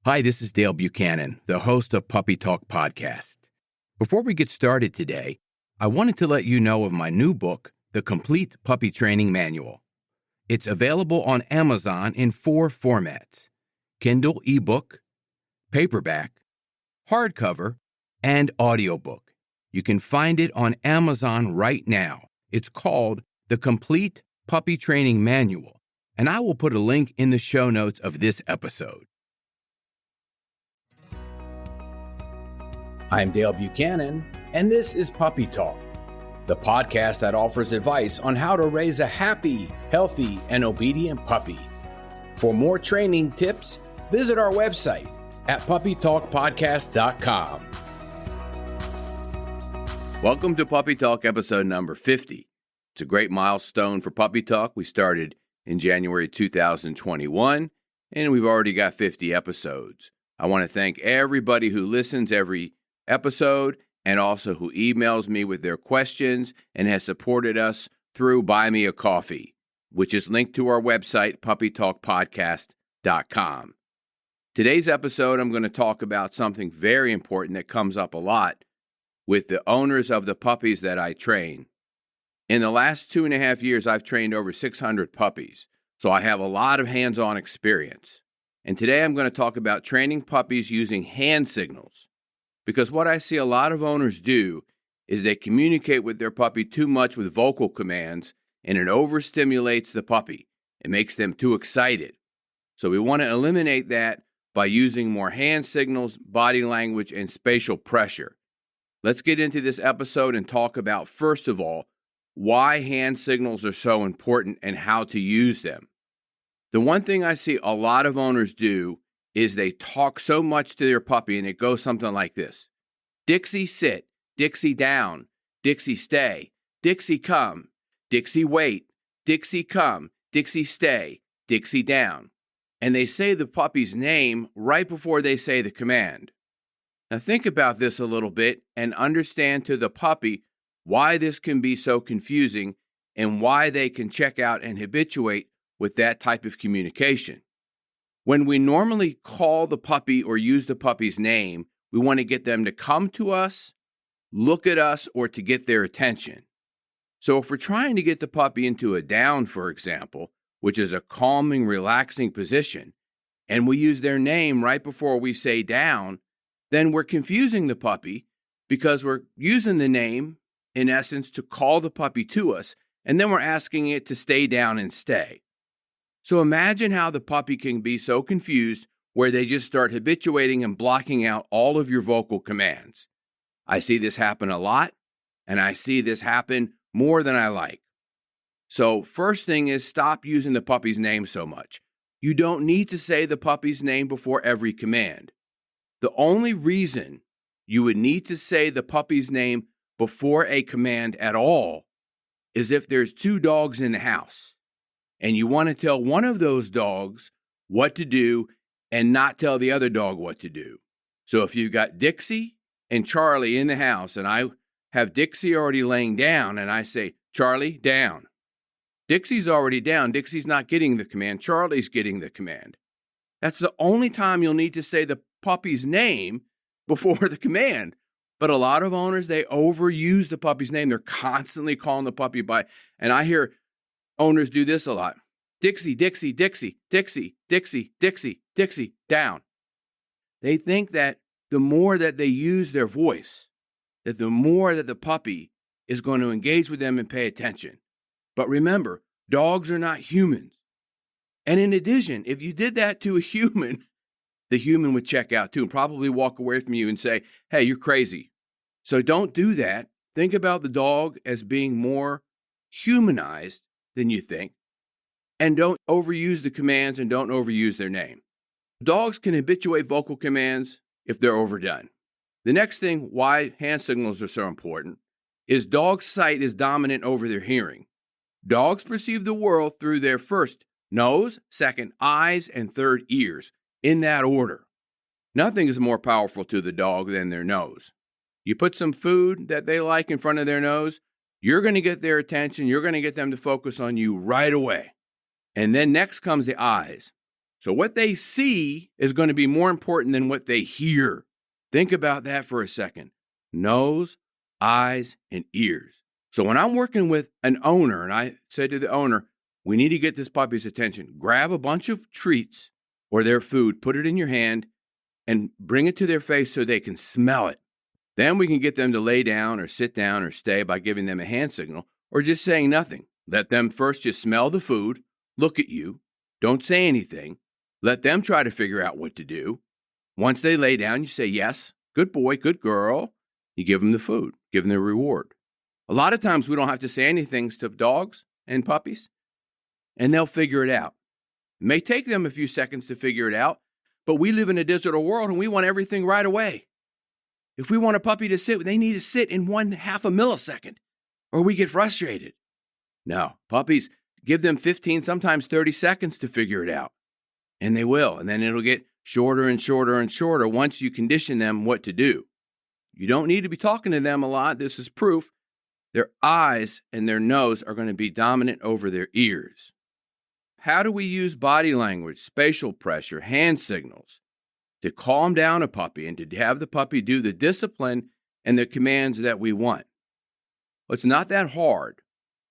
Hi, this is Dale Buchanan, the host of Puppy Talk Podcast. Before we get started today, I wanted to let you know of my new book, The Complete Puppy Training Manual. It's available on Amazon in 4 formats: Kindle ebook, paperback, hardcover, and audiobook. You can find it on Amazon right now. It's called The Complete Puppy Training Manual, and I will put a link in the show notes of this episode. I'm Dale Buchanan, and this is Puppy Talk, the podcast that offers advice on how to raise a happy, healthy, and obedient puppy. For more training tips, visit our website at puppytalkpodcast.com. Welcome to Puppy Talk episode number 50. It's a great milestone for Puppy Talk. We started in January 2021, and we've already got 50 episodes. I want to thank everybody who listens every episode and also who emails me with their questions and has supported us through Buy Me a Coffee, which is linked to our website, puppytalkpodcast.com. Today's episode, I'm going to talk about something very important that comes up a lot with the owners of the puppies that I train. In the last 2.5 years, I've trained over 600 puppies, so I have a lot of hands-on experience. And today I'm going to talk about training puppies using hand signals. Because what I see a lot of owners do is they communicate with their puppy too much with vocal commands, and it overstimulates the puppy. It makes them too excited. So we want to eliminate that by using more hand signals, body language, and spatial pressure. Let's get into this episode and talk about, first of all, why hand signals are so important and how to use them. The one thing I see a lot of owners do is they talk so much to their puppy, and it goes something like this: Dixie sit, Dixie down, Dixie stay, Dixie come, Dixie wait, Dixie come, Dixie stay, Dixie down. And they say the puppy's name right before they say the command. Now think about this a little bit and understand to the puppy why this can be so confusing and why they can check out and habituate with that type of communication. When we normally call the puppy or use the puppy's name, we want to get them to come to us, look at us, or to get their attention. So if we're trying to get the puppy into a down, for example, which is a calming, relaxing position, and we use their name right before we say down, then we're confusing the puppy because we're using the name, in essence, to call the puppy to us, and then we're asking it to stay down and stay. So imagine how the puppy can be so confused where they just start habituating and blocking out all of your vocal commands. I see this happen a lot, and I see this happen more than I like. So first thing is, stop using the puppy's name so much. You don't need to say the puppy's name before every command. The only reason you would need to say the puppy's name before a command at all is if there's 2 dogs in the house, and you want to tell one of those dogs what to do and not tell the other dog what to do. So if you've got Dixie and Charlie in the house, and I have Dixie already laying down, and I say, Charlie, down. Dixie's already down. Dixie's not getting the command. Charlie's getting the command. That's the only time you'll need to say the puppy's name before the command. But a lot of owners, they overuse the puppy's name. They're constantly calling the puppy by, and I hear owners do this a lot. Dixie, Dixie, Dixie, Dixie, Dixie, Dixie, Dixie, down. They think that the more that they use their voice, that the more that the puppy is going to engage with them and pay attention. But remember, dogs are not humans. And in addition, if you did that to a human, the human would check out too and probably walk away from you and say, hey, you're crazy. So don't do that. Think about the dog as being more humanized than you think. And don't overuse the commands and don't overuse their name. Dogs can habituate vocal commands if they're overdone. The next thing why hand signals are so important is dog sight is dominant over their hearing. Dogs perceive the world through their first nose, second eyes, and third ears, in that order. Nothing is more powerful to the dog than their nose. You put some food that they like in front of their nose, you're going to get their attention, you're going to get them to focus on you right away. And then next comes the eyes. So what they see is going to be more important than what they hear. Think about that for a second. Nose, eyes, and ears. So when I'm working with an owner and I say to the owner, we need to get this puppy's attention, grab a bunch of treats or their food, put it in your hand, and bring it to their face so they can smell it. Then we can get them to lay down or sit down or stay by giving them a hand signal or just saying nothing. Let them first just smell the food, look at you, don't say anything. Let them try to figure out what to do. Once they lay down, you say, yes, good boy, good girl. You give them the food, give them the reward. A lot of times we don't have to say anything to dogs and puppies, and they'll figure it out. It may take them a few seconds to figure it out, but we live in a digital world and we want everything right away. If we want a puppy to sit, they need to sit in 1/2 a millisecond, or we get frustrated. No, puppies, give them 15, sometimes 30 seconds to figure it out. And they will. And then it'll get shorter and shorter and shorter once you condition them what to do. You don't need to be talking to them a lot. This is proof. Their eyes and their nose are going to be dominant over their ears. How do we use body language, spatial pressure, hand signals to calm down a puppy and to have the puppy do the discipline and the commands that we want? Well, it's not that hard.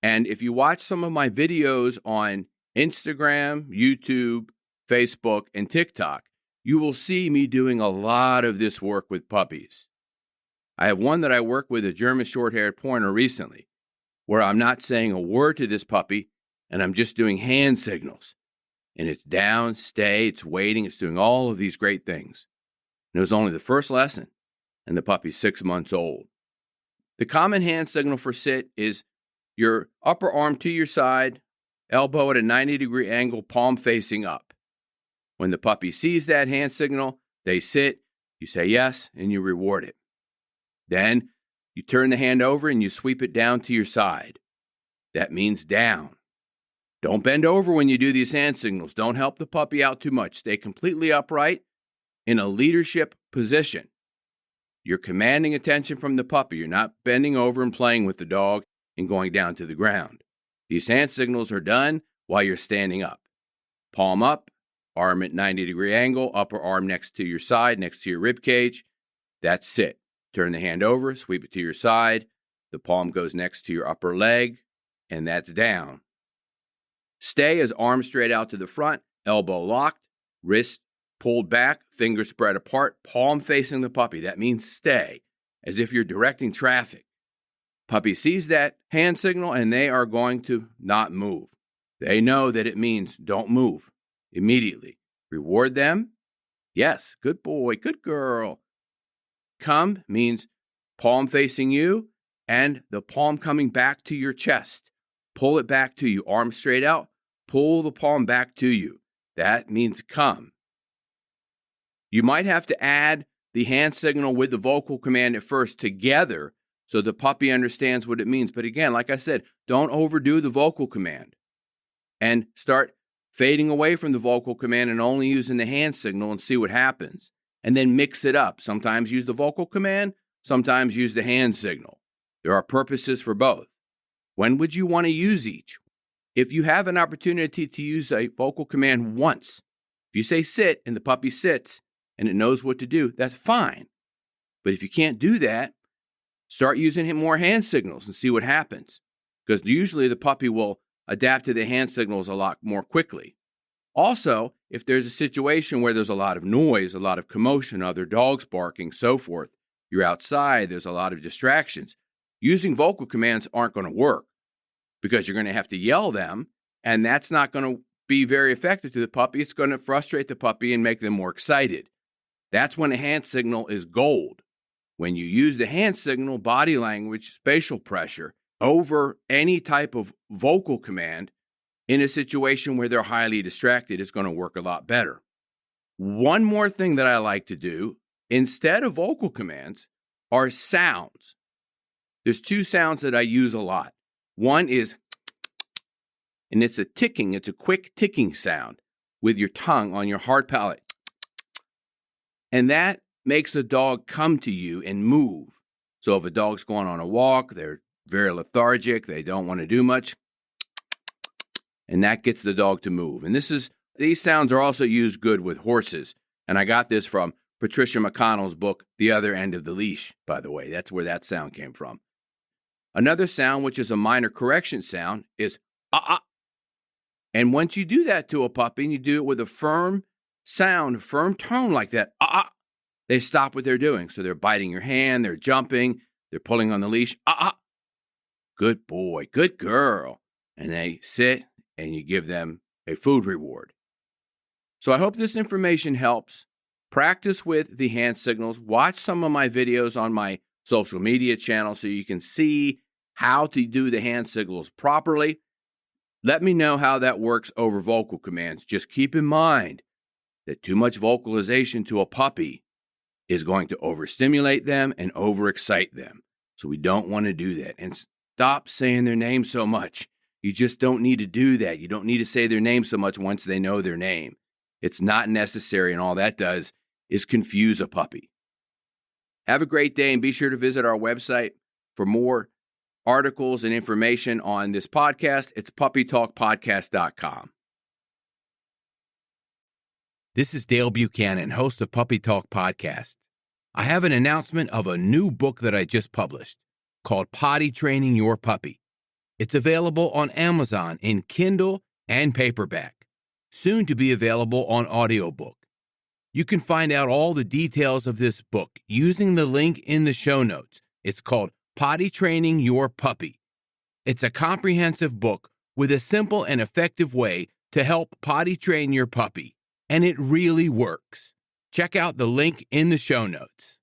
And if you watch some of my videos on Instagram, YouTube, Facebook, and TikTok, you will see me doing a lot of this work with puppies. I have one that I worked with, a German short-haired pointer recently, where I'm not saying a word to this puppy, and I'm just doing hand signals. And it's down, stay, it's waiting, it's doing all of these great things. And it was only the first lesson, and the puppy's 6 months old. The common hand signal for sit is your upper arm to your side, elbow at a 90-degree angle, palm facing up. When the puppy sees that hand signal, they sit, you say yes, and you reward it. Then you turn the hand over and you sweep it down to your side. That means down. Don't bend over when you do these hand signals. Don't help the puppy out too much. Stay completely upright in a leadership position. You're commanding attention from the puppy. You're not bending over and playing with the dog and going down to the ground. These hand signals are done while you're standing up. Palm up, arm at 90-degree angle, upper arm next to your side, next to your rib cage. That's sit. Turn the hand over, sweep it to your side. The palm goes next to your upper leg, and that's down. Stay is arms straight out to the front, elbow locked, wrist pulled back, fingers spread apart, palm facing the puppy. That means stay, as if you're directing traffic. Puppy sees that hand signal, and they are going to not move. They know that it means don't move immediately. Reward them. Yes, good boy, good girl. Come means palm facing you and the palm coming back to your chest. Pull it back to you, arm straight out. Pull the palm back to you. That means come. You might have to add the hand signal with the vocal command at first together so the puppy understands what it means. But again, like I said, don't overdo the vocal command and start fading away from the vocal command and only using the hand signal and see what happens. And then mix it up. Sometimes use the vocal command, sometimes use the hand signal. There are purposes for both. When would you want to use each? If you have an opportunity to use a vocal command once, if you say sit and the puppy sits and it knows what to do, that's fine. But if you can't do that, start using more hand signals and see what happens. Because usually the puppy will adapt to the hand signals a lot more quickly. Also, if there's a situation where there's a lot of noise, a lot of commotion, other dogs barking, so forth, you're outside, there's a lot of distractions, using vocal commands aren't going to work because you're going to have to yell them, and that's not going to be very effective to the puppy. It's going to frustrate the puppy and make them more excited. That's when a hand signal is gold. When you use the hand signal, body language, spatial pressure over any type of vocal command in a situation where they're highly distracted, it's going to work a lot better. One more thing that I like to do, instead of vocal commands, are sounds. There's two sounds that I use a lot. One is, and it's a ticking, it's a quick ticking sound with your tongue on your hard palate. And that makes the dog come to you and move. So if a dog's going on a walk, they're very lethargic, they don't want to do much, and that gets the dog to move. And this is these sounds are also used good with horses. And I got this from Patricia McConnell's book, The Other End of the Leash, by the way. That's where that sound came from. Another sound, which is a minor correction sound, is ah. And once you do that to a puppy and you do it with a firm sound, firm tone like that, they stop what they're doing. So they're biting your hand, they're jumping, they're pulling on the leash, good boy, good girl. And they sit and you give them a food reward. So I hope this information helps. Practice with the hand signals. Watch some of my videos on my social media channel so you can see how to do the hand signals properly. Let me know how that works over vocal commands. Just keep in mind that too much vocalization to a puppy is going to overstimulate them and overexcite them. So we don't want to do that. And stop saying their name so much. You just don't need to do that. You don't need to say their name so much once they know their name. It's not necessary, and all that does is confuse a puppy. Have a great day, and be sure to visit our website for more articles and information on this podcast. It's puppytalkpodcast.com. This is Dale Buchanan, host of Puppy Talk Podcast. I have an announcement of a new book that I just published called Potty Training Your Puppy. It's available on Amazon in Kindle and paperback, soon to be available on audiobook. You can find out all the details of this book using the link in the show notes. It's called Potty Training Your Puppy. It's a comprehensive book with a simple and effective way to help potty train your puppy, and it really works. Check out the link in the show notes.